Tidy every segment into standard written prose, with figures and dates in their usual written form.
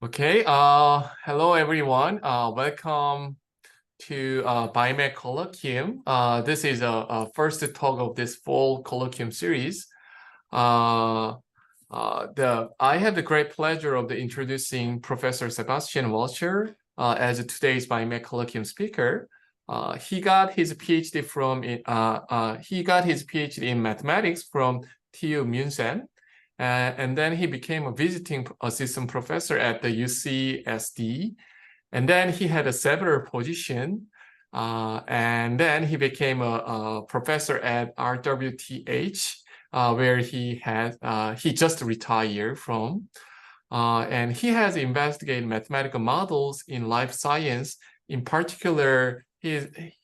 Okay, hello everyone. Welcome to Biomed Colloquium. This is a first talk of this fall colloquium series. I have the great pleasure of introducing Professor Sebastian Walcher as today's Biomed Colloquium speaker. He got his PhD in mathematics from TU München. And then he became a visiting assistant professor at the UCSD. And then he had several positions. And then he became a professor at RWTH, where he just retired from. And he has investigated mathematical models in life science. In particular,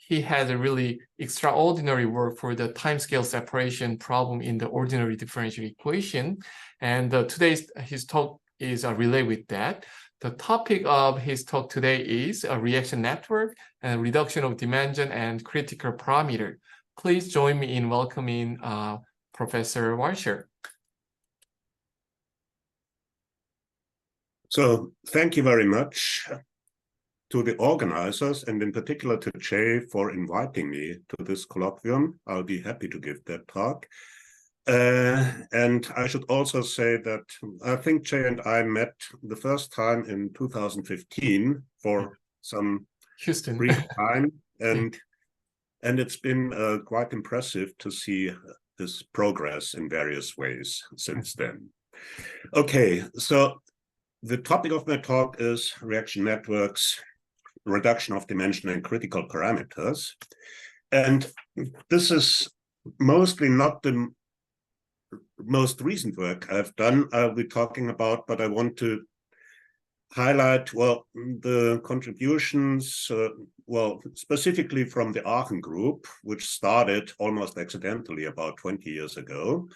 he has a really extraordinary work for the timescale separation problem in the ordinary differential equation. And his talk is related with that. The topic of his talk today is a reaction network and reduction of dimension and critical parameter. Please join me in welcoming Professor Walcher. So thank you very much to the organizers, and in particular to Jay for inviting me to this colloquium. I'll be happy to give that talk. And I should also say that I think Jay and I met the first time in 2015 for some Houston. brief time, and it's been quite impressive to see this progress in various ways since then. Okay, so the topic of my talk is reaction networks, reduction of dimension and critical parameters. And this is mostly not the most recent work I've done, I'll be talking about, but I want to highlight, well, the contributions, specifically from the Aachen group, which started almost accidentally about 20 years ago,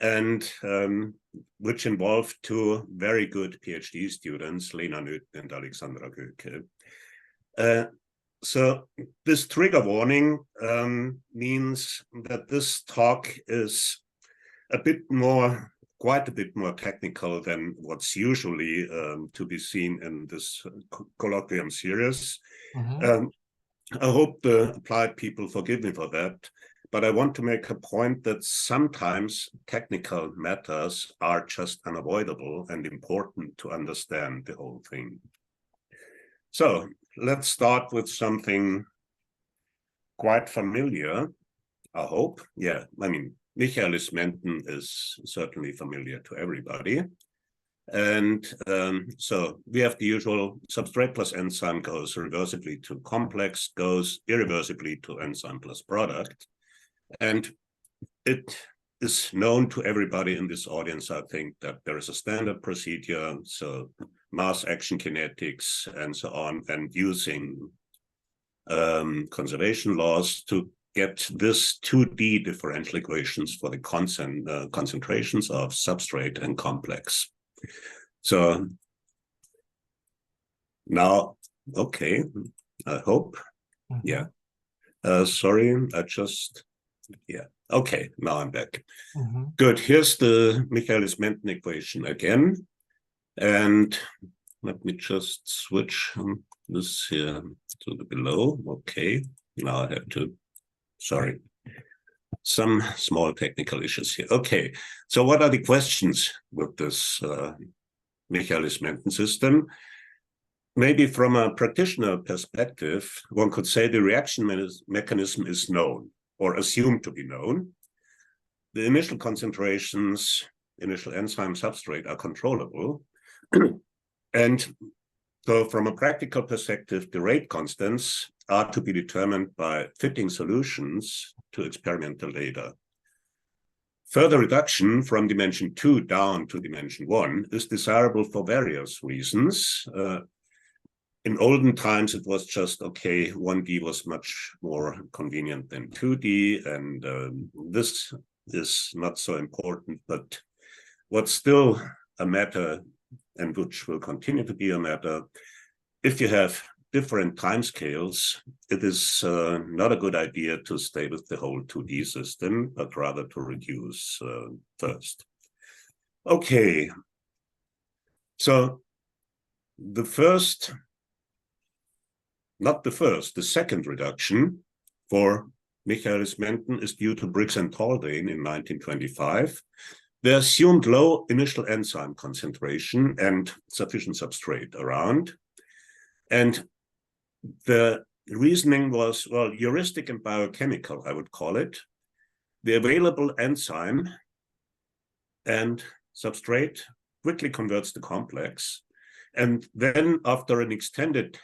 and which involved two very good PhD students, Lena Nöth and Alexandra Göke. So this trigger warning means that this talk is quite a bit more technical than what's usually to be seen in this colloquium series. I hope the applied people forgive me for that, but I want to make a point that sometimes technical matters are just unavoidable and important to understand the whole thing. So let's start with something quite familiar, I hope. Yeah, I mean, Michaelis-Menten is certainly familiar to everybody. And so we have the usual substrate plus enzyme goes reversibly to complex, goes irreversibly to enzyme plus product. And it is known to everybody in this audience, I think, that there is a standard procedure, so mass action kinetics and so on, and using conservation laws to get this 2D differential equations for the concentrations of substrate and complex. So now, okay, I hope, yeah. Sorry, yeah. Okay, now I'm back. Good, here's the Michaelis-Menten equation again. And let me just switch this here to the below. Okay, now I have to, sorry, some small technical issues here. Okay, so what are the questions with this Michaelis-Menten system? Maybe from a practitioner perspective, one could say the reaction mechanism is known or assumed to be known. The initial concentrations, initial enzyme substrate are controllable. And so from a practical perspective, the rate constants are to be determined by fitting solutions to experimental data. Further reduction from dimension 2 down to dimension 1 is desirable for various reasons. In olden times, it was just, okay, 1D was much more convenient than 2D, and this is not so important, but what's still a matter, and which will continue to be a matter, if you have different timescales, it is not a good idea to stay with the whole 2D system, but rather to reduce first. Okay, so the second reduction for Michaelis-Menten is due to Briggs and Haldane in 1925. They assumed low initial enzyme concentration and sufficient substrate around. And the reasoning was, well, heuristic and biochemical, I would call it. The available enzyme and substrate quickly converts the complex. And then after an extended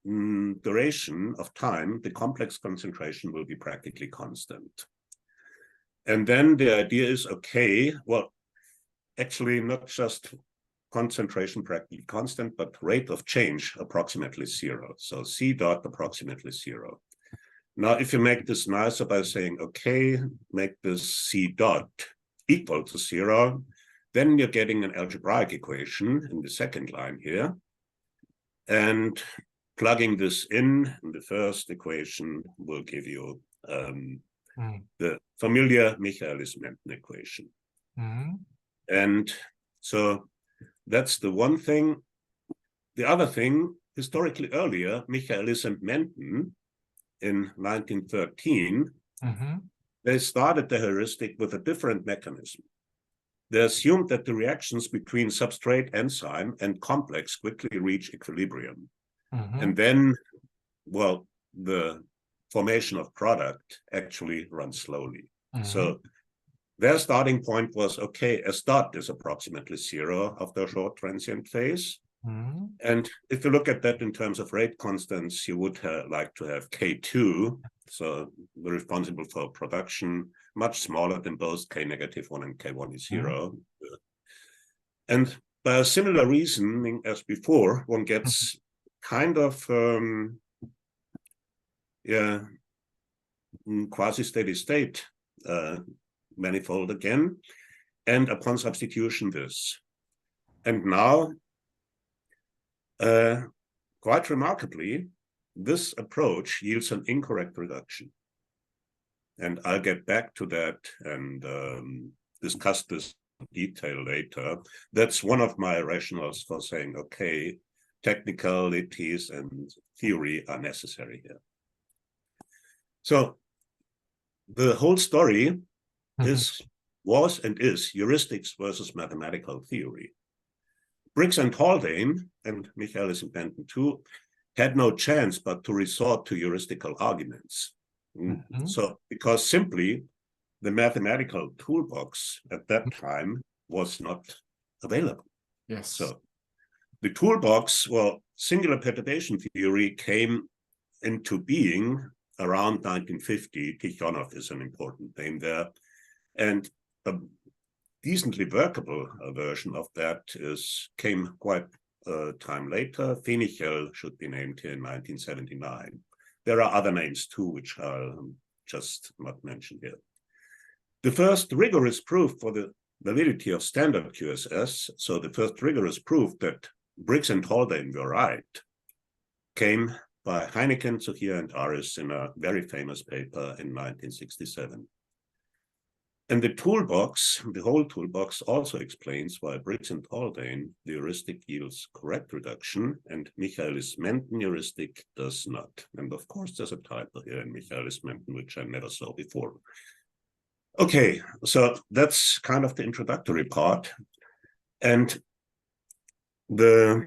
duration of time, the complex concentration will be practically constant. And then the idea is, okay, well, actually not just concentration practically constant, but rate of change approximately zero. So C dot approximately zero. Now, if you make this nicer by saying, okay, make this C dot equal to zero, then you're getting an algebraic equation in the second line here. And plugging this in the first equation will give you the familiar Michaelis-Menten equation. And so that's the one thing. The other thing, historically earlier, Michaelis and Menten in 1913, they started the heuristic with a different mechanism. They assumed that the reactions between substrate, enzyme, and complex quickly reach equilibrium. And then, well, the formation of product actually runs slowly. So their starting point was, okay, S dot is approximately zero after a short transient phase. And if you look at that in terms of rate constants, you would like to have K2, so the responsible for production, much smaller than both K negative 1 and K1 is 0. And by a similar reasoning as before, one gets kind of quasi-steady state manifold again, and upon substitution this. And now, quite remarkably, this approach yields an incorrect reduction. And I'll get back to that and discuss this in detail later. That's one of my rationales for saying, okay, technicalities and theory are necessary here. So the whole story was and is heuristics versus mathematical theory. Briggs and Haldane, and Michaelis-Menten too, had no chance but to resort to heuristical arguments. So, because simply the mathematical toolbox at that time was not available. Yes. So the toolbox, well, singular perturbation theory came into being around 1950. Tikhonov is an important name there. And a decently workable version of that came quite a time later. Fenichel should be named here in 1979. There are other names too, which I'll just not mention here. The first rigorous proof for the validity of standard QSS, so the first rigorous proof that Briggs and Haldane were right, came by Heineken, Zuchia, and Aris in a very famous paper in 1967. And the toolbox, the whole toolbox also explains why Briggs and Haldane, the heuristic yields correct reduction, and Michaelis-Menten heuristic does not. And of course, there's a typo here in Michaelis-Menten, which I never saw before. Okay, so that's kind of the introductory part. And the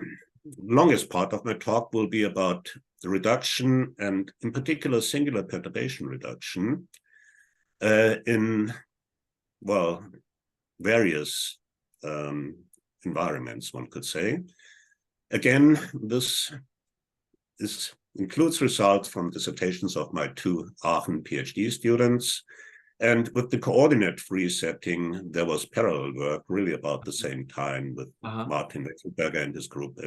longest part of my talk will be about the reduction, and in particular, singular perturbation reduction in, well, various environments, one could say. Again, this includes results from dissertations of my two Aachen PhD students. And with the coordinate-free setting, there was parallel work really about the same time with Martin Wechselberger and his group,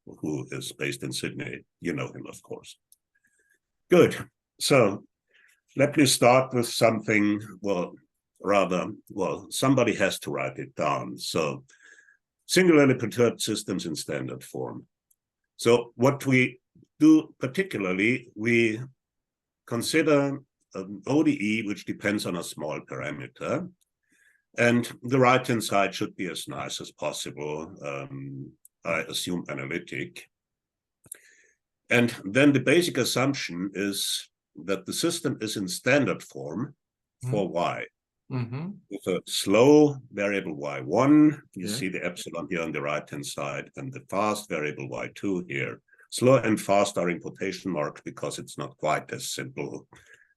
who is based in Sydney. You know him, of course. Good. So let me start with something, somebody has to write it down. So singularly perturbed systems in standard form. So what we do particularly, we consider an ODE which depends on a small parameter. And the right-hand side should be as nice as possible. I assume analytic. And then the basic assumption is that the system is in standard form for y. With a slow variable y1, you see the epsilon here on the right-hand side, and the fast variable y2 here. Slow and fast are in quotation marks because it's not quite as simple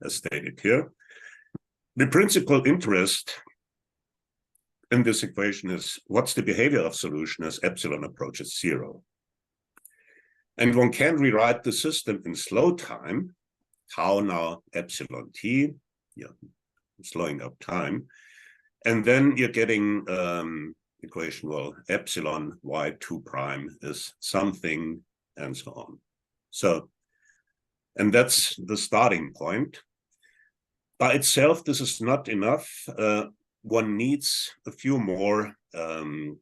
as stated here. The principal interest in this equation is what's the behavior of solution as epsilon approaches 0. And one can rewrite the system in slow time, tau now epsilon t, slowing up time. And then you're getting equation, well, epsilon y2 prime is something, and so on. So, and that's the starting point. By itself, this is not enough. One needs a few more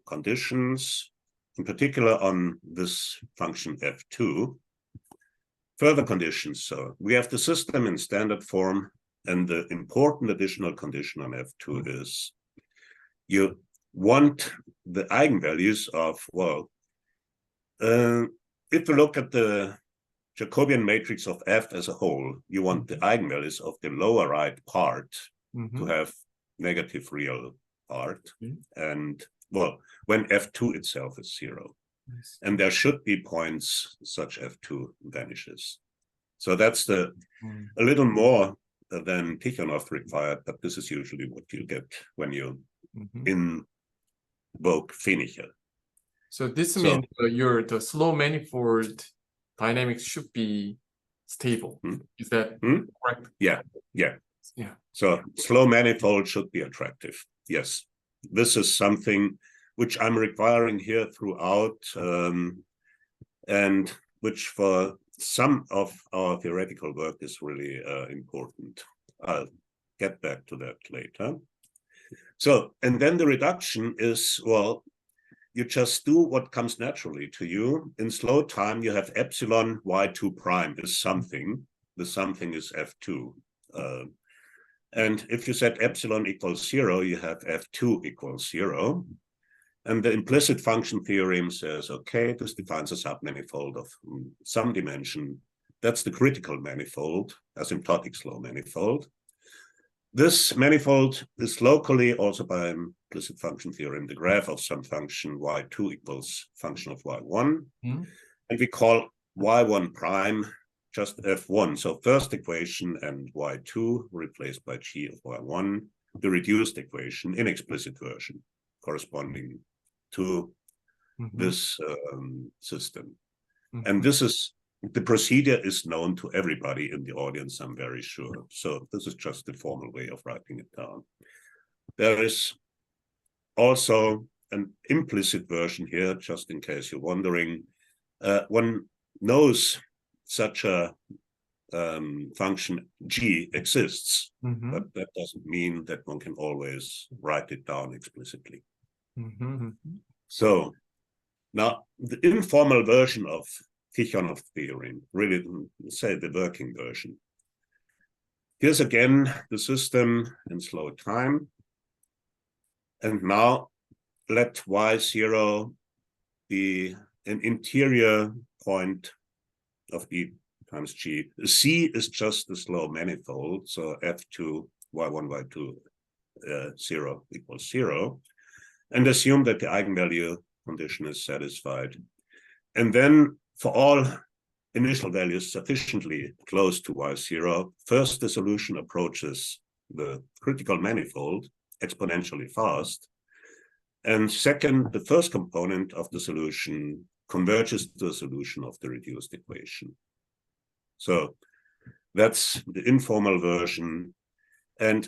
conditions, in particular on this function f2. Further conditions, so we have the system in standard form, and the important additional condition on f2 is you want the eigenvalues of, well, if you look at the Jacobian matrix of F as a whole, you want the eigenvalues of the lower right part to have negative real part. And, well, when F2 itself is 0. And there should be points such F2 vanishes. So that's the a little more than Tikhonov required, but this is usually what you get when you invoke Fenicher. So this means the slow manifold dynamics should be stable. Is that correct? Yeah. So slow manifold should be attractive. Yes, this is something which I'm requiring here throughout, and which for some of our theoretical work is really important. I'll get back to that later. So, and then the reduction is, well, you just do what comes naturally to you. In slow time, you have epsilon y2 prime is something. The something is f2. And if you set epsilon equals 0, you have f2 equals 0. And the implicit function theorem says, okay, this defines a submanifold of some dimension. That's the critical manifold, asymptotic slow manifold. This manifold is locally also by implicit function theorem, the graph of some function y2 equals function of y1. And we call y1 prime just f1. So first equation and y2 replaced by g of y1, the reduced equation in explicit version corresponding to this system. And this is, the procedure is known to everybody in the audience, I'm very sure. So this is just the formal way of writing it down. There is also an implicit version here, just in case you're wondering. One knows such a function g exists, but that doesn't mean that one can always write it down explicitly. So now the informal version of Tikhonov theorem, really say the working version. Here's again the system in slow time. And now let y0 be an interior point of E times G. C is just the slow manifold, so F2, y1, y2, 0 equals 0. And assume that the eigenvalue condition is satisfied. And then for all initial values sufficiently close to y0, first the solution approaches the critical manifold exponentially fast. And second, the first component of the solution converges to the solution of the reduced equation. So that's the informal version. And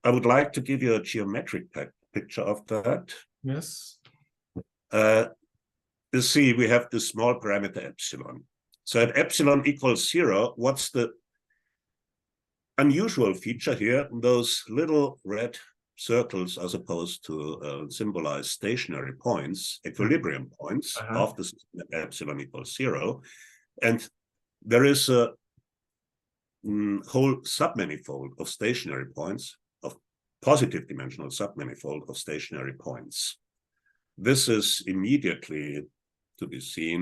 I would like to give you a geometric picture of that. Yes. You see, we have this small parameter epsilon. So at epsilon equals 0, what's the unusual feature here? Those little red circles are supposed to symbolize stationary points, equilibrium points of the system at epsilon equals 0. And there is a whole submanifold of stationary points, of positive dimensional submanifold of stationary points. This is immediately to be seen.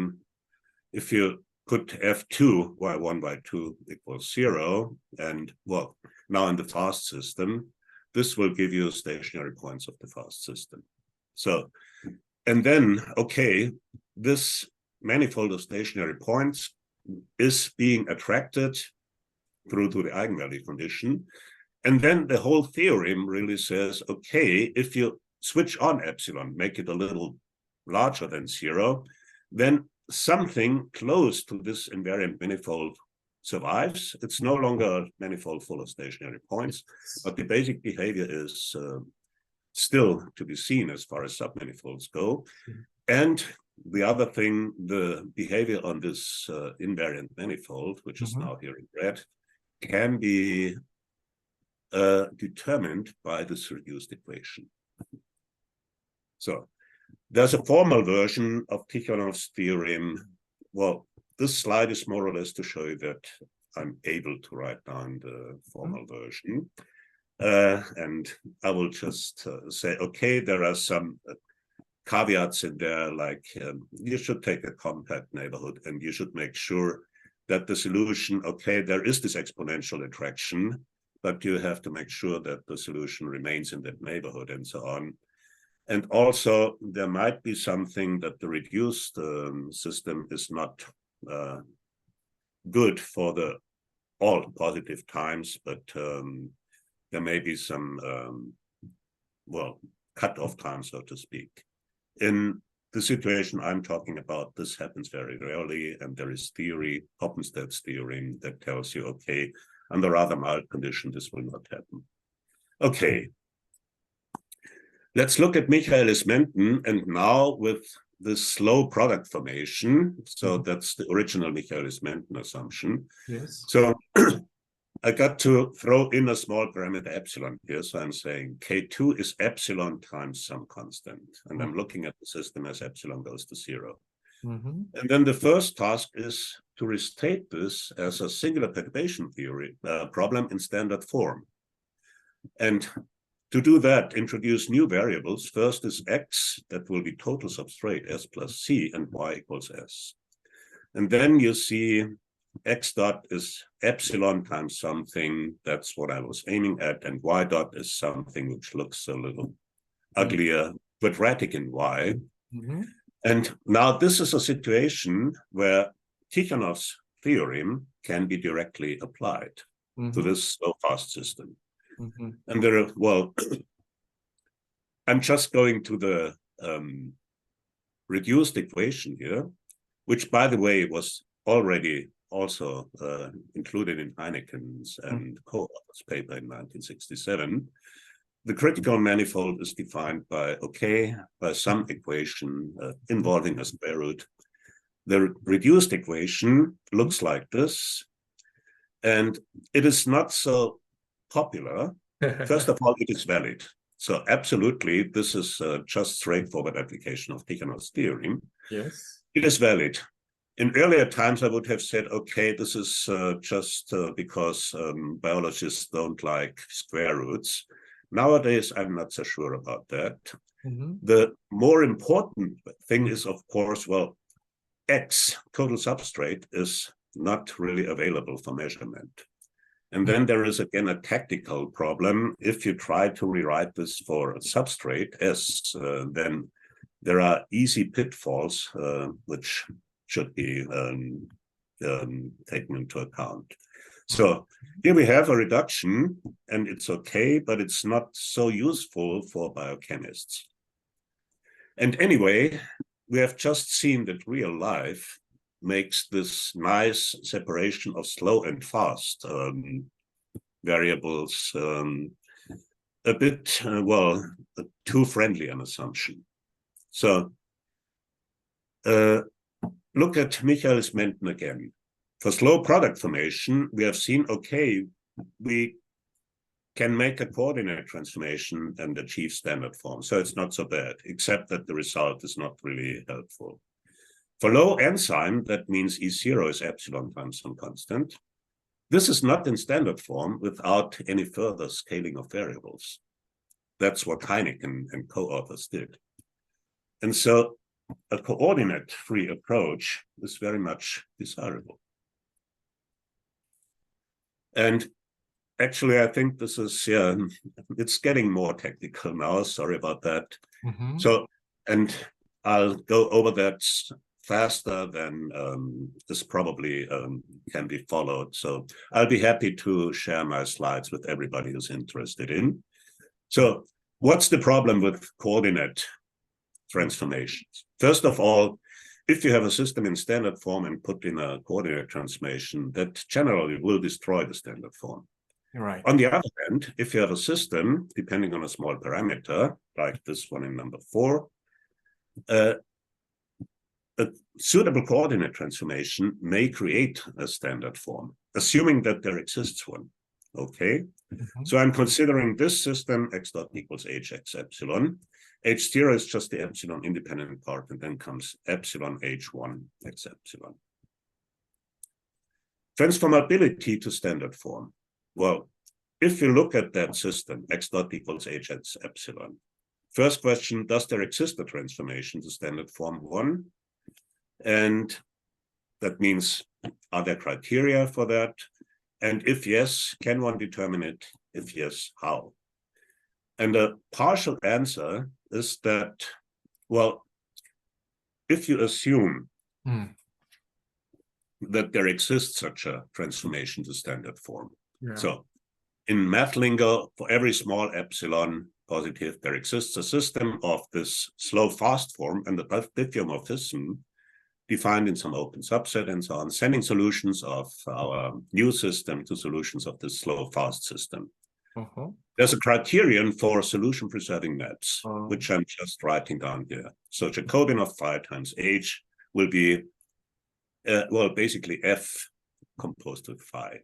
If you put F2, y1, y2 equals 0, and well, now in the fast system, this will give you stationary points of the fast system. So, and then, okay, this manifold of stationary points is being attracted through to the eigenvalue condition. And then the whole theorem really says, okay, if you switch on epsilon, make it a little larger than 0, then something close to this invariant manifold survives. It's no longer a manifold full of stationary points, but the basic behavior is still to be seen as far as submanifolds go. And the other thing, the behavior on this invariant manifold, which is now here in red, can be determined by this reduced equation. So there's a formal version of Tikhonov's theorem. Well, this slide is more or less to show you that I'm able to write down the formal version. And I will just say, okay, there are some caveats in there, like you should take a compact neighborhood and you should make sure that the solution, okay, there is this exponential attraction, but you have to make sure that the solution remains in that neighborhood and so on. And also there might be something that the reduced system is not good for the all positive times, but there may be some, well, cut-off time, so to speak. In the situation I'm talking about, this happens very rarely, and there is theory, Hoppenstedt's theorem, that tells you, okay, under rather mild condition, this will not happen. Okay. Let's look at Michaelis-Menten, and now with this slow product formation. So that's the original Michaelis-Menten assumption. Yes. So I got to throw in a small parameter epsilon here. So I'm saying K2 is epsilon times some constant. And I'm looking at the system as epsilon goes to 0. And then the first task is to restate this as a singular perturbation theory problem in standard form. And to do that, introduce new variables. First is x, that will be total substrate, s plus c, and y equals s. And then you see x dot is epsilon times something, that's what I was aiming at, and y dot is something which looks a little uglier, quadratic in y. And now this is a situation where Tikhonov's theorem can be directly applied to this slow-fast system. And there are, well, I'm just going to the reduced equation here, which, by the way, was already also included in Heineken's and co-author's paper in 1967. The critical manifold is defined by, okay, by some equation involving a square root. The reduced equation looks like this, and it is not so popular. First of all, it is valid. So absolutely, this is just straightforward application of Tikhonov's theorem. Yes. It is valid. In earlier times, I would have said, okay, this is just because biologists don't like square roots. Nowadays, I'm not so sure about that. The more important thing is, of course, well, X, total substrate, is not really available for measurement. And then there is, again, a tactical problem. If you try to rewrite this for a substrate, S, then there are easy pitfalls which should be taken into account. So here we have a reduction, and it's okay, but it's not so useful for biochemists. And anyway, we have just seen that real life makes this nice separation of slow and fast variables a bit, well, too friendly an assumption. So look at Michaelis-Menten again. For slow product formation, we have seen, okay, we can make a coordinate transformation and achieve standard form. So it's not so bad, except that the result is not really helpful. For low enzyme, that means E0 is epsilon times some constant. This is not in standard form without any further scaling of variables. That's what Heineken and co-authors did. And so a coordinate-free approach is very much desirable. And actually, I think this is, yeah, it's getting more technical now. Sorry about that. So, and I'll go over that faster than this probably can be followed. So I'll be happy to share my slides with everybody who's interested in. So what's the problem with coordinate transformations? First of all, if you have a system in standard form and put in a coordinate transformation, that generally will destroy the standard form. Right. On the other hand, if you have a system, depending on a small parameter, like this one in number 4, a suitable coordinate transformation may create a standard form, assuming that there exists one. Okay, so I'm considering this system x dot equals hx epsilon. H0 is just the epsilon independent part, and then comes epsilon h1 x epsilon. Transformability to standard form. Well, if you look at that system, x dot equals hx epsilon, first question, does there exist a transformation to standard form 1? And that means, are there criteria for that? And if yes, can one determine it? If yes, how? And a partial answer is that, well, if you assume that there exists such a transformation to standard form. Yeah. So in math lingo, for every small epsilon positive, there exists a system of this slow-fast form and the diffeomorphism defined in some open subset and so on, sending solutions of our new system to solutions of this slow-fast system. There's a criterion for solution-preserving maps, which I'm just writing down here. So Jacobian of phi times h will be, well, basically f composed with phi.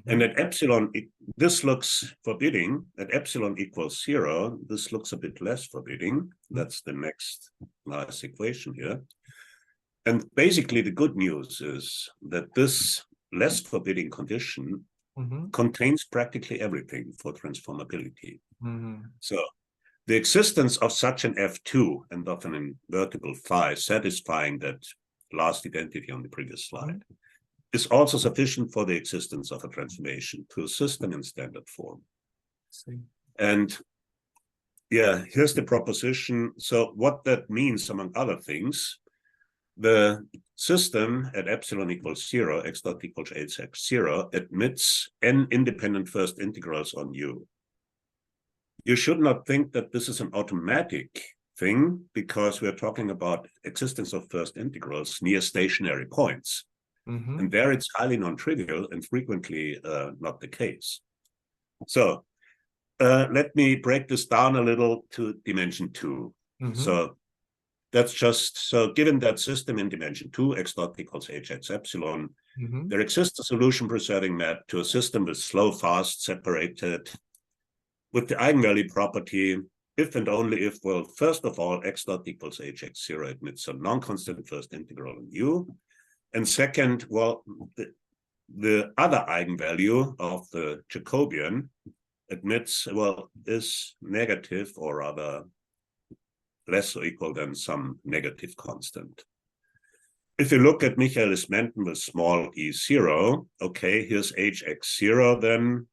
And at epsilon, this looks forbidding. At epsilon equals 0, this looks a bit less forbidding. That's the next nice equation here. And basically, the good news is that this less forbidding condition contains practically everything for transformability. So the existence of such an F2 and of an invertible phi satisfying that last identity on the previous slide is also sufficient for the existence of a transformation to a system in standard form. And yeah, here's the proposition. So what that means, among other things, the system at epsilon equals 0, x dot equals hx 0, admits n independent first integrals on U. You should not think that this is an automatic thing, because we're talking about existence of first integrals near stationary points. And there it's highly non-trivial and frequently not the case. So let me break this down a little to dimension 2. So that's just, so given that system in dimension 2, x dot equals hx epsilon, there exists a solution preserving map to a system with slow, fast, separated, with the eigenvalue property, if and only if, well, first of all, x dot equals hx 0 admits a non-constant first integral in U. And second, well, the other eigenvalue of the Jacobian admits, well, is negative or rather less or equal than some negative constant. If you look at Michaelis-Menten with small e0, okay, here's hx0 then,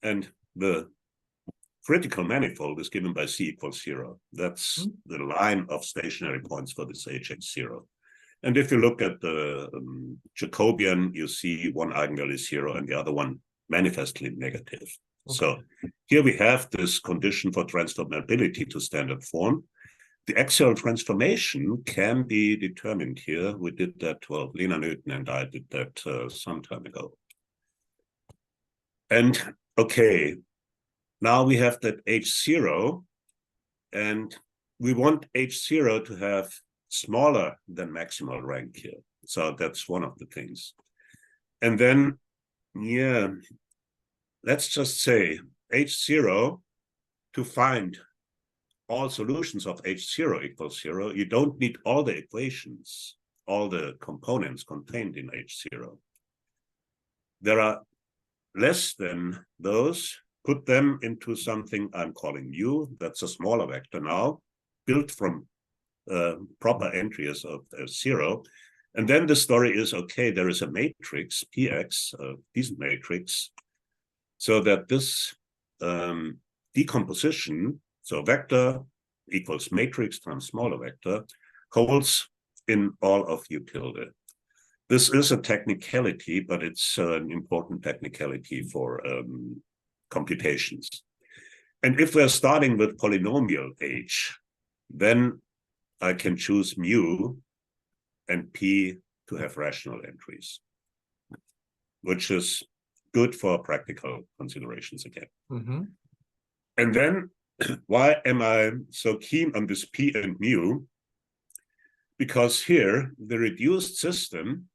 and the critical manifold is given by c equals 0. That's the line of stationary points for this hx0. And if you look at the Jacobian, you see one eigenvalue is 0 and the other one manifestly negative. So here we have this condition for transformability to standard form. The axial transformation can be determined here. We did that, well, Lena Newton and I did that some time ago. And okay, now we have that H0, and we want H0 to have smaller than maximal rank here. So that's one of the things. And then, yeah, let's just say H0, to find all solutions of H0 equals 0, you don't need all the equations, all the components contained in H0. There are less than those. Put them into something I'm calling U. That's a smaller vector now. built from proper entries of 0. And then the story is, okay, there is a matrix, Px, a decent matrix, so that this decomposition, so vector equals matrix times smaller vector, holds in all of U tilde. This is a technicality, but it's an important technicality for computations. And if we're starting with polynomial h, then I can choose mu and p to have rational entries, which is good for practical considerations again. Mm-hmm. And then why am I so keen on this p and mu? Because here the reduced system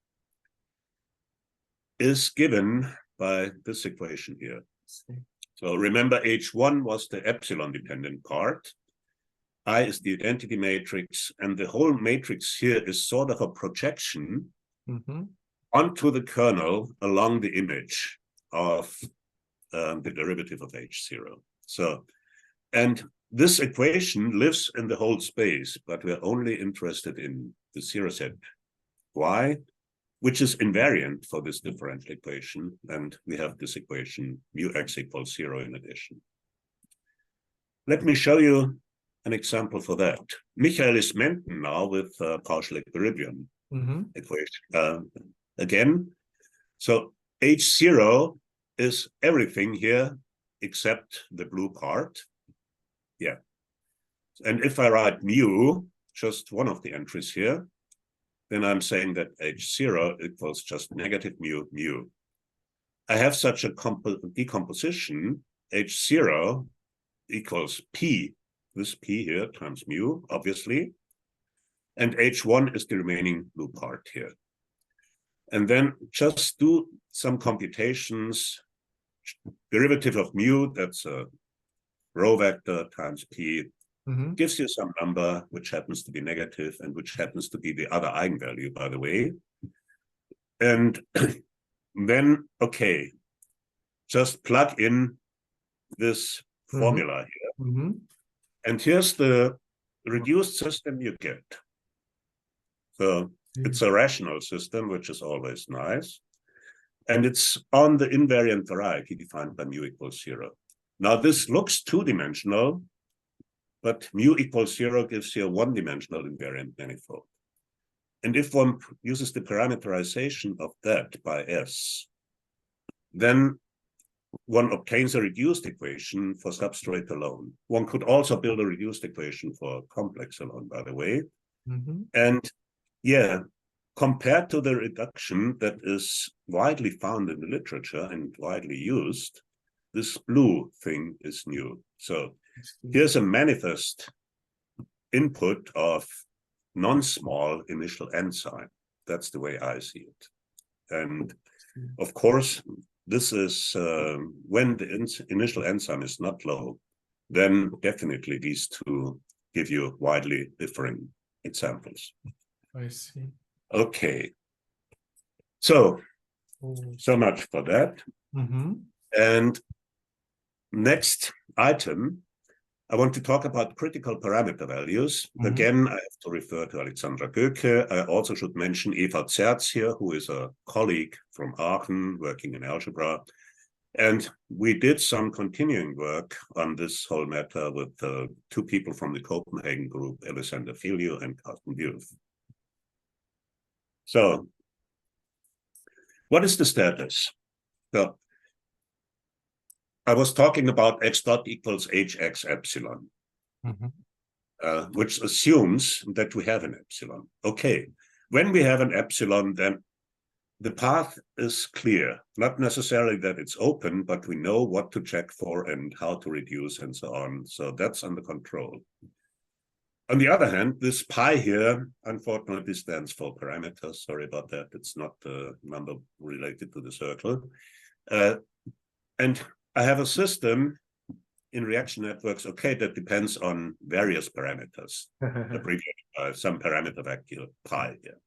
is given by this equation here. So remember, H1 was the epsilon dependent part. I is the identity matrix, and the whole matrix here is sort of a projection onto the kernel along the image of the derivative of H0. So, and this equation lives in the whole space, but we're only interested in the zero set y, which is invariant for this differential equation. And we have this equation mu x equals 0 in addition. Let me show you an example for that. Michaelis-Menten now with partial equilibrium equation. Again, so H0 is everything here except the blue part. Yeah. And if I write mu, just one of the entries here, then I'm saying that H0 equals just negative mu, mu. I have such a decomposition, H0 equals P, this P here times mu, obviously, and H1 is the remaining blue part here. And then just do some computations. Derivative of mu, that's a row vector times P, gives you some number which happens to be negative and which happens to be the other eigenvalue, by the way. And then, okay, just plug in this formula here. And here's the reduced system you get. So it's a rational system, which is always nice. And it's on the invariant variety defined by mu equals 0. Now this looks two-dimensional, but mu equals 0 gives you a one-dimensional invariant manifold. And if one uses the parameterization of that by S, then one obtains a reduced equation for substrate alone. One could also build a reduced equation for complex alone, by the way. And yeah, compared to the reduction that is widely found in the literature and widely used, this blue thing is new. So here's a manifest input of non-small initial n sign. That's the way I see it. And of course, this is when the initial n sign is not low, then definitely these two give you widely differing examples. I see. Okay. So much for that. And next item, I want to talk about critical parameter values. Again, I have to refer to Alexandra Göke. I also should mention Eva Zerz here, who is a colleague from Aachen working in algebra. And we did some continuing work on this whole matter with two people from the Copenhagen group, Alexander Filio and Carsten Buth. So, what is the status? So, I was talking about x dot equals hx epsilon, which assumes that we have an epsilon. Okay, when we have an epsilon, then the path is clear. Not necessarily that it's open, but we know what to check for and how to reduce and so on. So that's under control. On the other hand, this pi here, unfortunately, stands for parameters. Sorry about that. It's not the number related to the circle. And I have a system in reaction networks, okay, that depends on various parameters, abbreviated by some parameter vector pi here.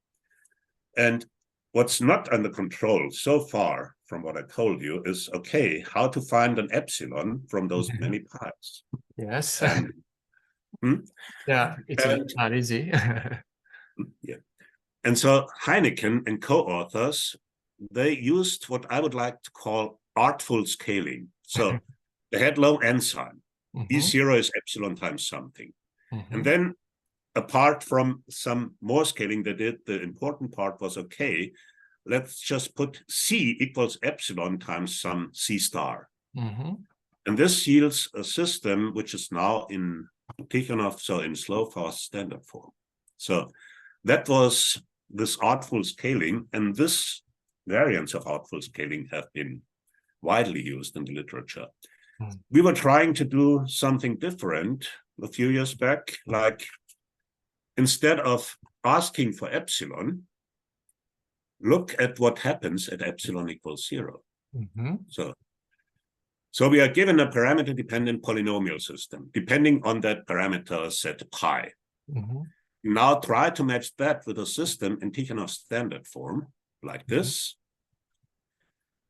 And what's not under control so far from what I told you is, okay, how to find an epsilon from those many pi's. Yes. Yeah, it's not easy. Yeah. And so Heineken and co-authors, they used what I would like to call artful scaling. So they had low n sign. E0 is epsilon times something. And then apart from some more scaling they did, the important part was, okay, let's just put C equals epsilon times some C star. And this yields a system which is now in Tikhonov, so in slow fast standard form. So that was this artful scaling, and this variants of artful scaling have been widely used in the literature. We were trying to do something different a few years back, like instead of asking for epsilon, look at what happens at epsilon equals 0. So we are given a parameter-dependent polynomial system, depending on that parameter set pi. Now try to match that with a system in Tikhonov standard form, like this.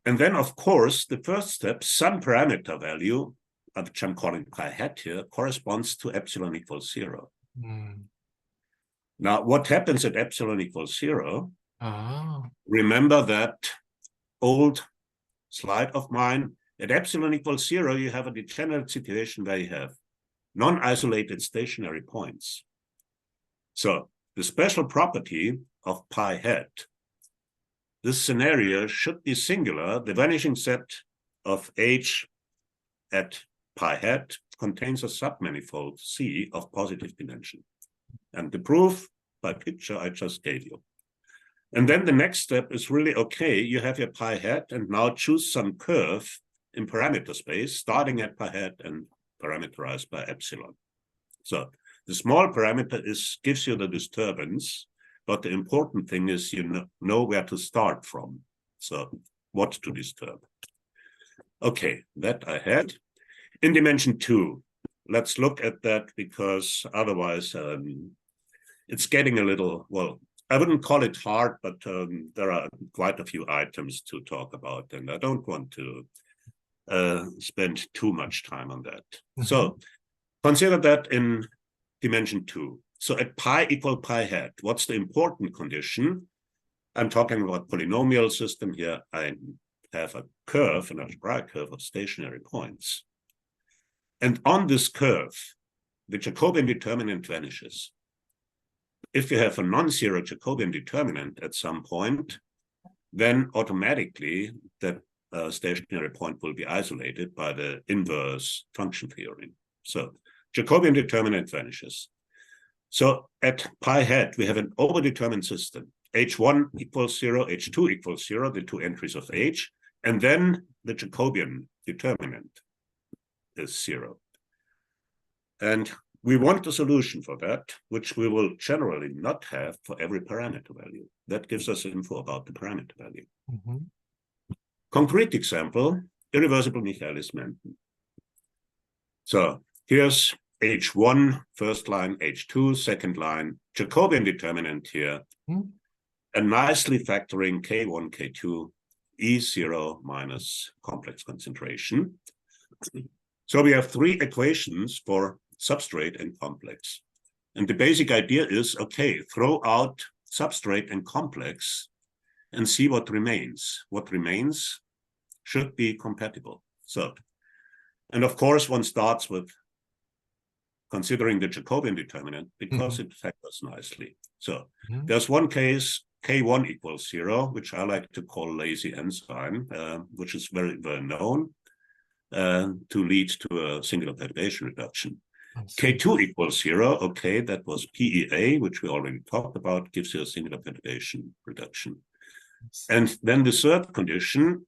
And then, of course, the first step, some parameter value, which I'm calling pi hat here, corresponds to epsilon equals 0. Now, what happens at epsilon equals 0? Remember that old slide of mine. At epsilon equals 0, you have a degenerate situation where you have non-isolated stationary points. So the special property of pi hat, this scenario should be singular. The vanishing set of H at pi hat contains a submanifold C of positive dimension. And the proof by picture I just gave you. And then the next step is really, okay, you have your pi hat, and now choose some curve in parameter space, starting at pi hat and parameterized by epsilon. So the small parameter gives you the disturbance, but the important thing is you know where to start from. So what to disturb. Okay, that I had. In dimension 2, let's look at that, because otherwise it's getting a little, well, I wouldn't call it hard, but there are quite a few items to talk about, and I don't want to spend too much time on that. So consider that in dimension 2. So at pi equal pi hat, what's the important condition? I'm talking about polynomial system here. I have a curve, an algebraic curve of stationary points. And on this curve, the Jacobian determinant vanishes. If you have a non-zero Jacobian determinant at some point, then automatically that stationary point will be isolated by the inverse function theorem. So Jacobian determinant vanishes. So at pi hat, we have an overdetermined system. H1 equals 0, H2 equals 0, the two entries of H, and then the Jacobian determinant is 0. And we want a solution for that, which we will generally not have for every parameter value. That gives us info about the parameter value. Concrete example, irreversible Michaelis-Menten. So here's H1, first line, H2, second line, Jacobian determinant here, and nicely factoring K1, K2, E0 minus complex concentration. So we have 3 equations for substrate and complex. And the basic idea is, okay, throw out substrate and complex and see what remains. What remains should be compatible. So, and of course, one starts with considering the Jacobian determinant because it factors nicely. So there's one case, K1 equals 0, which I like to call lazy enzyme, which is very well known to lead to a singular perturbation reduction. K2 equals 0, okay, that was PEA, which we already talked about, gives you a singular perturbation reduction. And then the third condition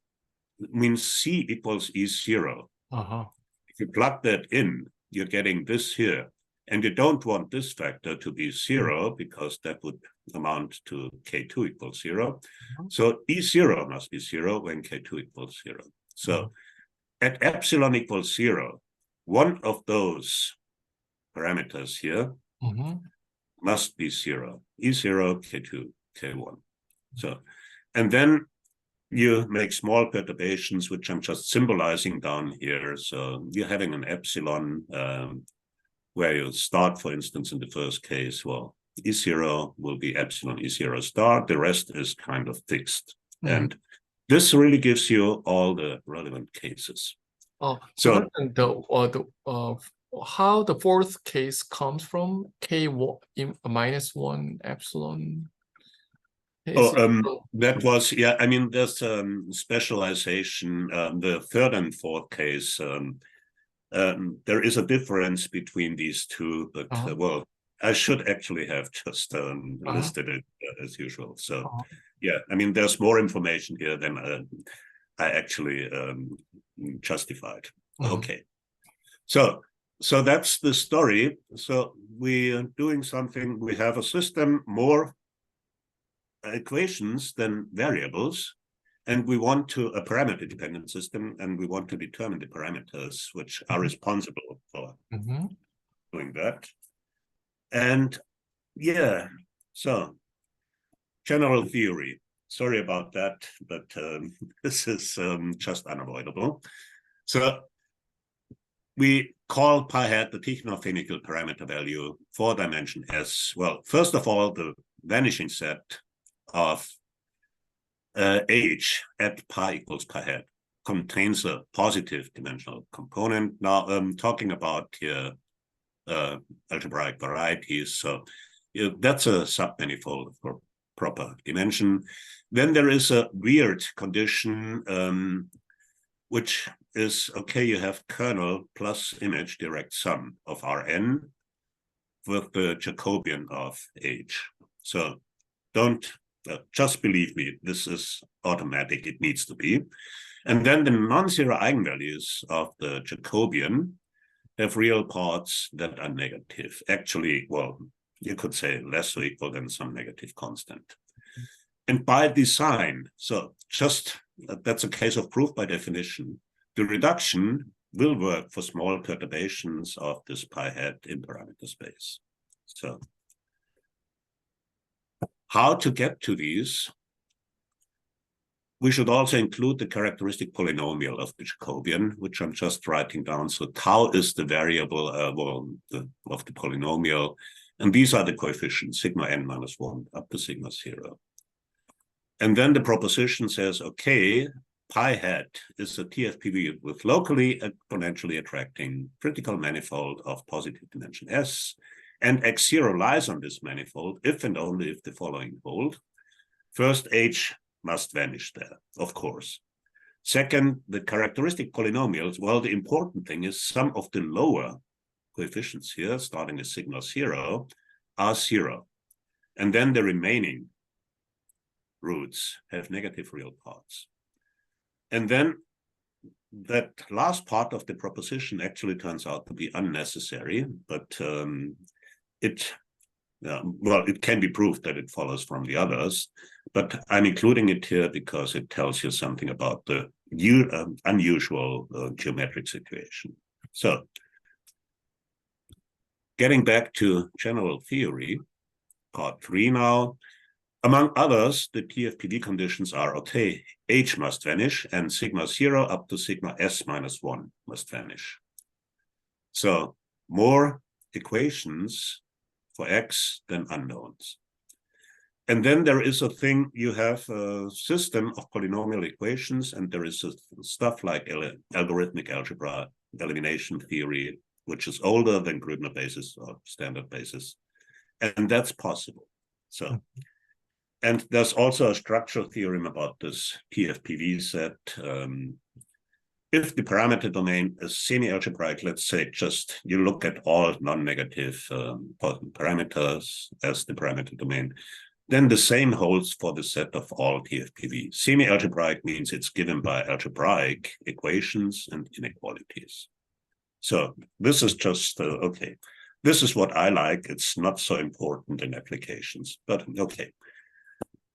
means C equals E0. If you plug that in, you're getting this here. And you don't want this factor to be 0 because that would amount to K2 equals 0. So E0 must be 0 when K2 equals 0. So at epsilon equals 0, one of those parameters here must be 0. E0, K2, K1. So, and then you make small perturbations, which I'm just symbolizing down here. So you're having an epsilon where you start, for instance, in the first case, well, E0 will be epsilon E0 star. The rest is kind of fixed. And this really gives you all the relevant cases. Oh, so how the fourth case comes from K1 minus 1 epsilon? That was, yeah, I mean, there's specialization. The third and fourth case, there is a difference between these two, but well, I should actually have just listed it as usual. So yeah, I mean, there's more information here than I actually justified. Okay, so that's the story. So we are doing something. We have a system, more equations than variables, and we want to a parameter dependent system, and we want to determine the parameters which are responsible for doing that. And yeah, so general theory. Sorry about that, but this is just unavoidable. So we call pi hat the techno-finite parameter value for dimension S. Well, first of all, the vanishing set of H at pi equals pi hat contains a positive dimensional component. Now I'm talking about here algebraic varieties. So that's a submanifold for proper dimension. Then there is a weird condition, which is, okay, you have kernel plus image direct sum of Rn with the Jacobian of H. So don't just believe me, this is automatic, it needs to be. And then the non-zero eigenvalues of the Jacobian have real parts that are negative. Actually, well, you could say less or equal than some negative constant. And by design, so just that's a case of proof by definition, the reduction will work for small perturbations of this pi hat in parameter space. So how to get to these? We should also include the characteristic polynomial of the Jacobian, which I'm just writing down. So tau is the variable of the polynomial. And these are the coefficients, sigma n minus 1 up to sigma 0. And then the proposition says, okay, pi hat is a TFPV with locally exponentially attracting critical manifold of positive dimension S. And x0 lies on this manifold if and only if the following hold. First, H must vanish there, of course. Second, the characteristic polynomials, well, the important thing is some of the lower coefficients here, starting at sigma 0, are 0. And then the remaining roots have negative real parts. And then that last part of the proposition actually turns out to be unnecessary, but it can be proved that it follows from the others, but I'm including it here because it tells you something about the unusual geometric situation. So getting back to general theory, part 3 now. Among others, the TFPD conditions are, okay, H must vanish and sigma 0 up to sigma S minus 1 must vanish. So more equations for X than unknowns. And then there is a thing, you have a system of polynomial equations, and there is stuff like algorithmic algebra, elimination theory, which is older than Grübner basis or standard basis. And that's possible. So, and there's also a structural theorem about this TFPV set. If the parameter domain is semi-algebraic, let's say just you look at all non-negative parameters as the parameter domain, then the same holds for the set of all TFPV. Semi-algebraic means it's given by algebraic equations and inequalities. So this is just, okay, this is what I like. It's not so important in applications, but okay.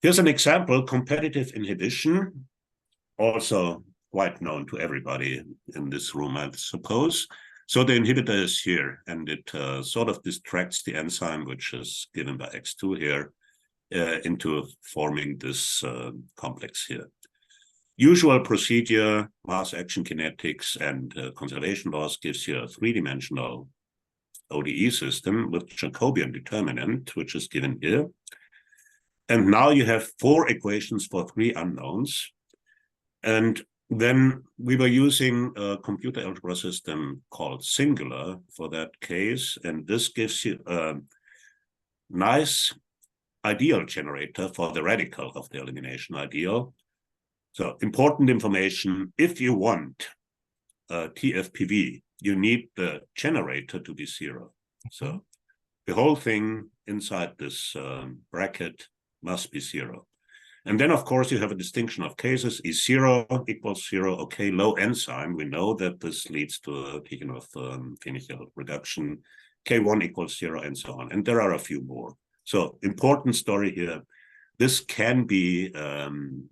Here's an example, competitive inhibition, also quite known to everybody in this room, I suppose. So the inhibitor is here, and it sort of distracts the enzyme, which is given by X2 here, into forming this complex here. Usual procedure, mass action kinetics and conservation laws gives you a three-dimensional ODE system with Jacobian determinant, which is given here. And now you have 4 equations for 3 unknowns. And then we were using a computer algebra system called Singular for that case. And this gives you a nice ideal generator for the radical of the elimination ideal. So important information, if you want TFPV, you need the generator to be 0. So the whole thing inside this bracket must be 0. And then, of course, you have a distinction of cases. Is 0 equals 0, okay, low n sign. We know that this leads to a Tikhonov-Fenichel reduction. K1 equals 0, and so on. And there are a few more. So important story here. This can be done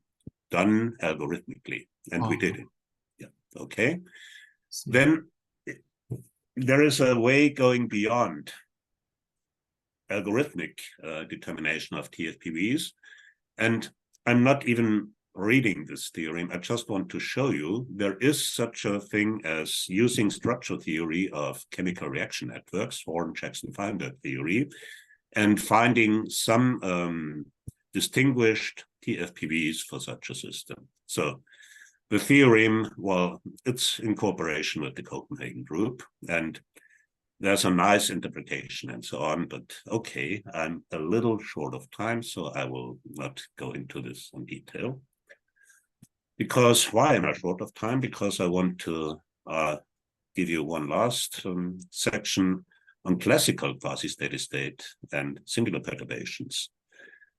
algorithmically, and we did it. Yeah, okay. Then there is a way going beyond algorithmic determination of TFPVs. And I'm not even reading this theorem. I just want to show you there is such a thing as using structural theory of chemical reaction networks, Horn-Jackson-Feinberg theory, and finding some distinguished TFPVs for such a system. So the theorem, well, it's in cooperation with the Copenhagen group, and there's a nice interpretation and so on, but okay, I'm a little short of time, so I will not go into this in detail. Because why am I short of time? Because I want to give you one last section on classical quasi-steady state and singular perturbations.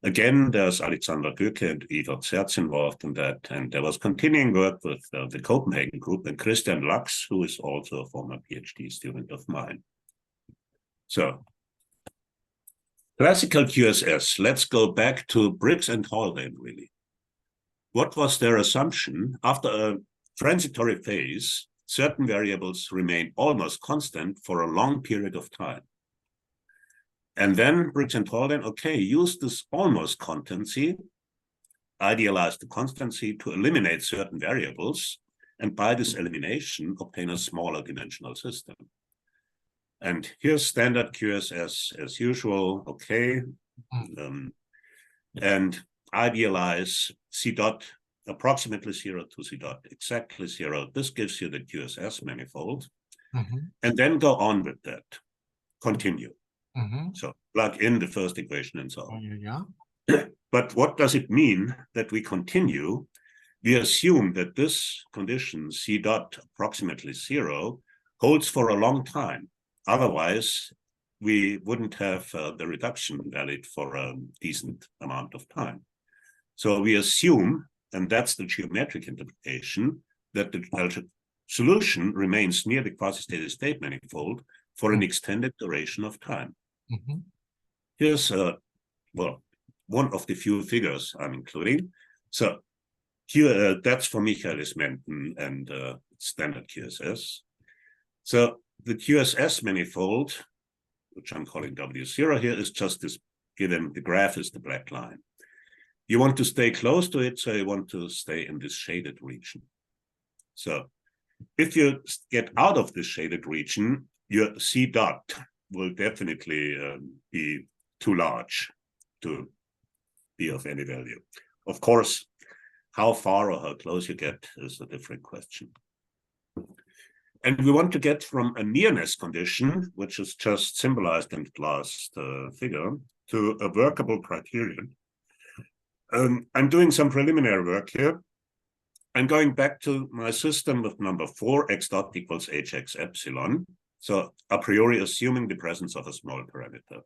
Again, there's Alexander Göke and Evert Zerz involved in that, and there was continuing work with the Copenhagen group and Christian Lachs, who is also a former PhD student of mine. So, classical QSS, let's go back to Briggs and Haldane, really. What was their assumption? After a transitory phase, certain variables remain almost constant for a long period of time. And then Briggs and Haldane, okay, use this almost constancy, idealize the constancy to eliminate certain variables, and by this elimination, obtain a smaller dimensional system. And here's standard QSS as usual, okay. And idealize C dot approximately 0 to C dot exactly 0. This gives you the QSS manifold. And then go on with that. Continue. So plug in the first equation and so on. But what does it mean that we continue? We assume that this condition, C dot approximately 0, holds for a long time. Otherwise, we wouldn't have the reduction valid for a decent amount of time. So we assume, and that's the geometric interpretation, that the solution remains near the quasi-steady state manifold for an extended duration of time. Here's, well, one of the few figures I'm including. So here, that's for Michaelis-Menten and standard QSS. So the QSS manifold, which I'm calling W0 here, is just this given, the graph is the black line. You want to stay close to it, so you want to stay in this shaded region. So if you get out of this shaded region, your C dot will definitely be too large to be of any value. Of course, how far or how close you get is a different question. And we want to get from a nearness condition, which is just symbolized in the last figure, to a workable criterion. I'm doing some preliminary work here. I'm going back to my system with number 4, x dot equals hx epsilon. So a priori assuming the presence of a small parameter.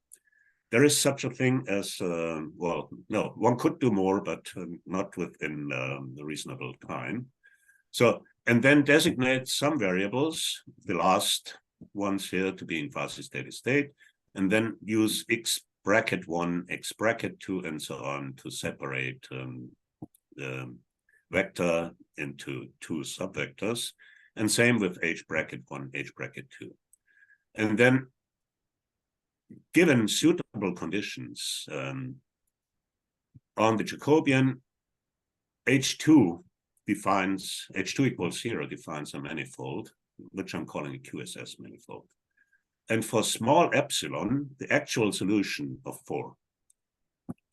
There is such a thing as, well, no, one could do more, but not within a reasonable time. So, and then designate some variables, the last ones here to be in quasi-steady state, and then use x bracket 1, x bracket 2, and so on to separate the vector into 2 subvectors, and same with h bracket 1, h bracket 2. And then, given suitable conditions on the Jacobian, H2 equals 0 defines a manifold, which I'm calling a QSS manifold. And for small epsilon, the actual solution of 4,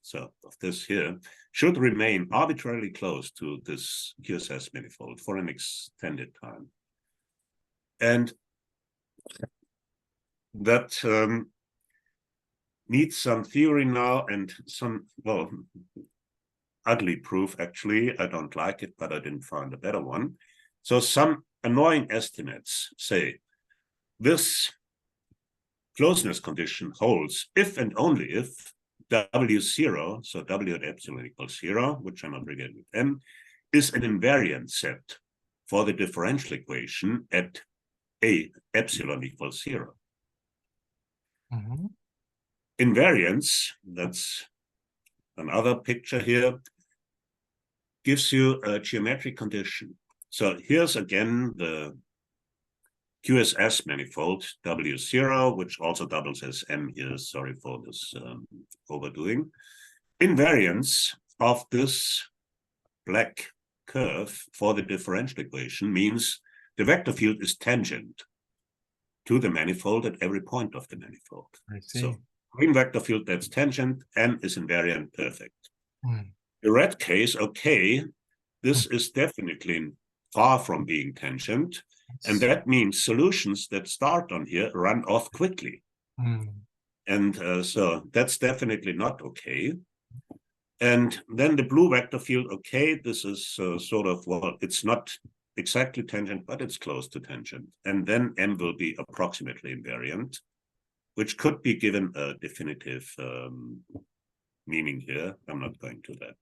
so of this here, should remain arbitrarily close to this QSS manifold for an extended time. And that needs some theory now and some, well, ugly proof, actually. I don't like it, but I didn't find a better one. So some annoying estimates say this closeness condition holds if and only if W0, so W at epsilon equals 0, which I'm aggregating with M, is an invariant set for the differential equation at A epsilon equals 0. Mm-hmm. Invariance, that's another picture here, gives you a geometric condition. So here's again the QSS manifold W0, which also doubles as M here. Sorry for this overdoing. Invariance of this black curve for the differential equation means the vector field is tangent to the manifold at every point of the manifold. I see. So green vector field that's tangent, M is invariant, perfect. Mm. The red case, okay, this is definitely far from being tangent. And that means solutions that start on here run off quickly. Mm. And so that's definitely not okay. And then the blue vector field, okay, this is sort of, well, it's not exactly tangent, but it's close to tangent. And then M will be approximately invariant, which could be given a definitive meaning here. I'm not going to that.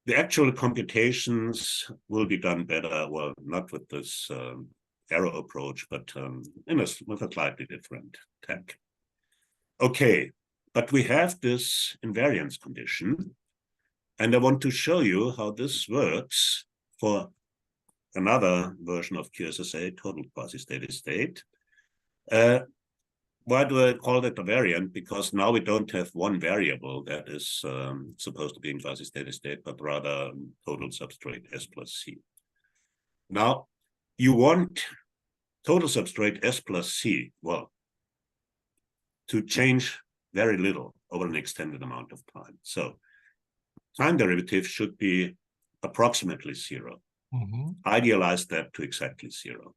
The actual computations will be done better, well, not with this arrow approach, but with a slightly different tech. Okay, but we have this invariance condition, and I want to show you how this works for another version of QSSA, total quasi-steady state. Why do I call that a variant? Because now we don't have one variable that is supposed to be in quasi-steady state, but rather total substrate S plus C. Now, you want total substrate S plus C, well, to change very little over an extended amount of time. So time derivative should be approximately 0. Mm-hmm. Idealize that to exactly 0.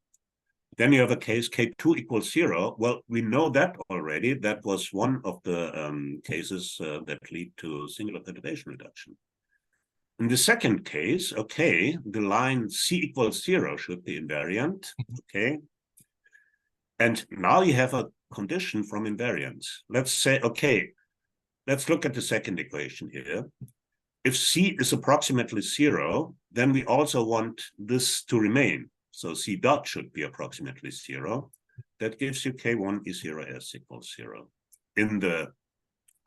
Then you have a case K2 equals 0. Well, we know that already. That was one of the cases that lead to singular perturbation reduction. In the second case, okay, the line C equals 0 should be invariant, okay? And now you have a condition from invariance. Let's say, okay, let's look at the second equation here. If C is approximately 0, then we also want this to remain. So C dot should be approximately 0. That gives you K1 E0S equals 0 in the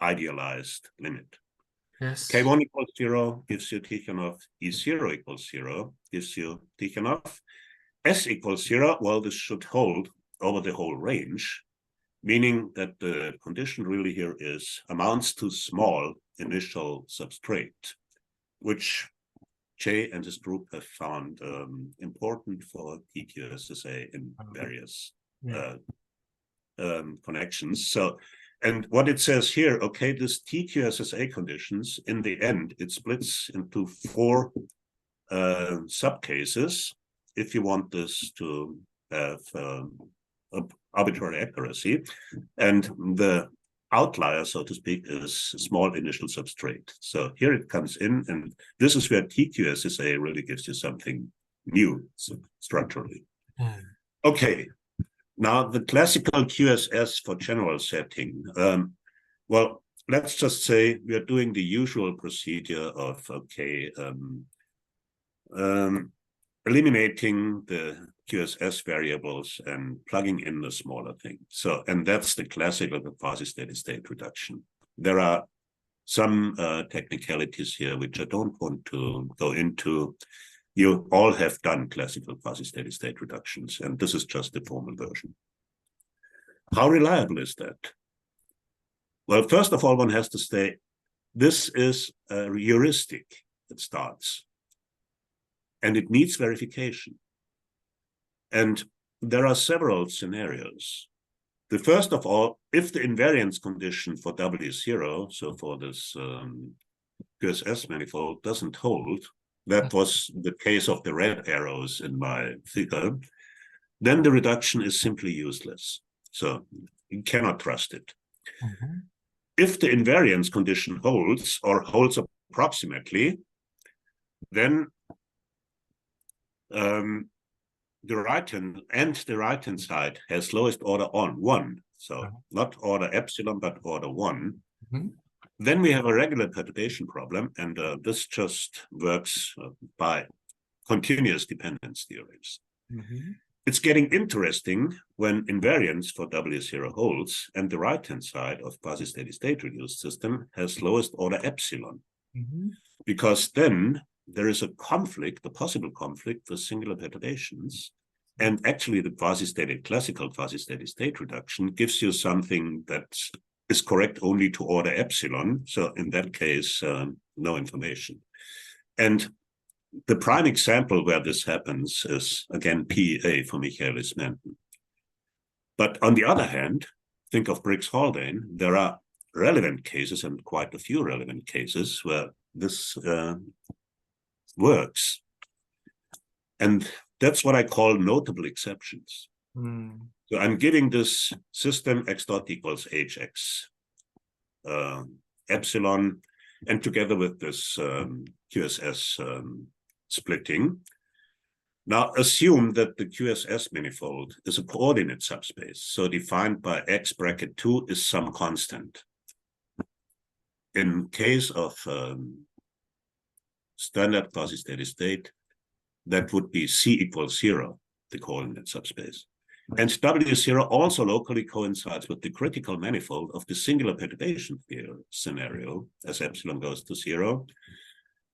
idealized limit. Yes. K1 equals 0 gives you Tikhonov. E0 equals 0 gives you Tikhonov. S equals 0, well, this should hold over the whole range, meaning that the condition really here is amounts to small initial substrate, which Jay and his group have found important for TQSSA in various connections. So, and what it says here, okay, this TQSSA conditions, in the end, it splits into 4 subcases if you want this to have arbitrary accuracy. And the outlier, so to speak, is small initial substrate. So here it comes in, and this is where TQSSA really gives you something new structurally. Okay, now the classical QSS for general setting. Well, let's just say we are doing the usual procedure of, okay, eliminating the QSS variables and plugging in the smaller thing. So, and that's the classical quasi-steady state reduction. There are some technicalities here which I don't want to go into. You all have done classical quasi-steady state reductions, and this is just the formal version. How reliable is that? Well, first of all, one has to say, this is a heuristic that starts, and it needs verification. And there are several scenarios. the first of all, if the invariance condition for W is 0, so for this QSS manifold doesn't hold, that was the case of the red arrows in my figure, then the reduction is simply useless. So you cannot trust it. If the invariance condition holds or holds approximately, then the right-hand side has lowest order on 1. So not order epsilon, but order 1. Then we have a regular perturbation problem, and this just works by continuous dependence theorems. It's getting interesting when invariance for W0 holds and the right-hand side of quasi-steady state reduced system has lowest order epsilon. Because then there is a conflict, a possible conflict with singular perturbations. And actually the quasi-steady, classical quasi-steady state reduction gives you something that is correct only to order epsilon. So in that case, no information. And the prime example where this happens is, again, PEA for Michaelis-Menten. But on the other hand, think of Briggs-Haldane, there are relevant cases, and quite a few relevant cases, where this works. And that's what I call notable exceptions. So I'm giving this system x dot equals hx epsilon, and together with this QSS splitting. Now assume that the QSS manifold is a coordinate subspace, so defined by x bracket 2 is some constant. In case of standard quasi-steady state, that would be C equals 0, the coordinate subspace. And W0 also locally coincides with the critical manifold of the singular perturbation scenario as epsilon goes to 0.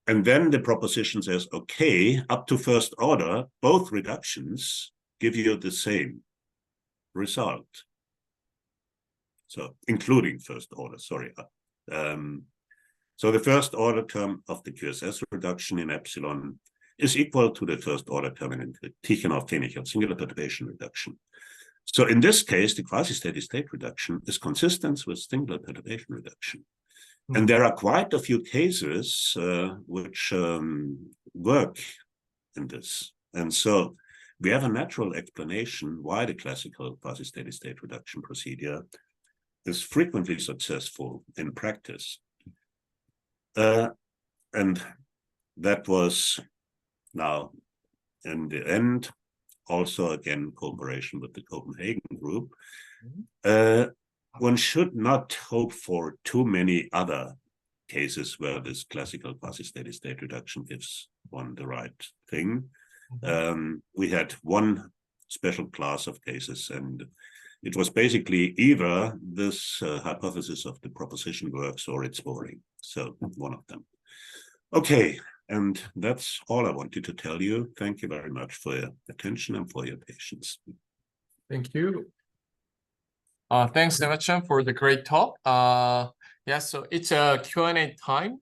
And then the proposition says, okay, up to first order, both reductions give you the same result. So including first order, sorry. So the first order term of the QSS reduction in epsilon is equal to the first order term in the Tikhonov-Tenichev singular perturbation reduction. So in this case, the quasi-steady state reduction is consistent with singular perturbation reduction. And there are quite a few cases which work in this. And so we have a natural explanation why the classical quasi-steady state reduction procedure is frequently successful in practice. And that was now in the end, also again, cooperation with the Copenhagen group. One should not hope for too many other cases where this classical quasi-steady state reduction gives one the right thing. We had one special class of cases, and it was basically either this hypothesis of the proposition works or it's boring. So one of them. Okay, and that's all I wanted to tell you. Thank you very much for your attention and for your patience. Thank you. Thanks, Sebastian, for the great talk. Yeah, so it's a Q&A time.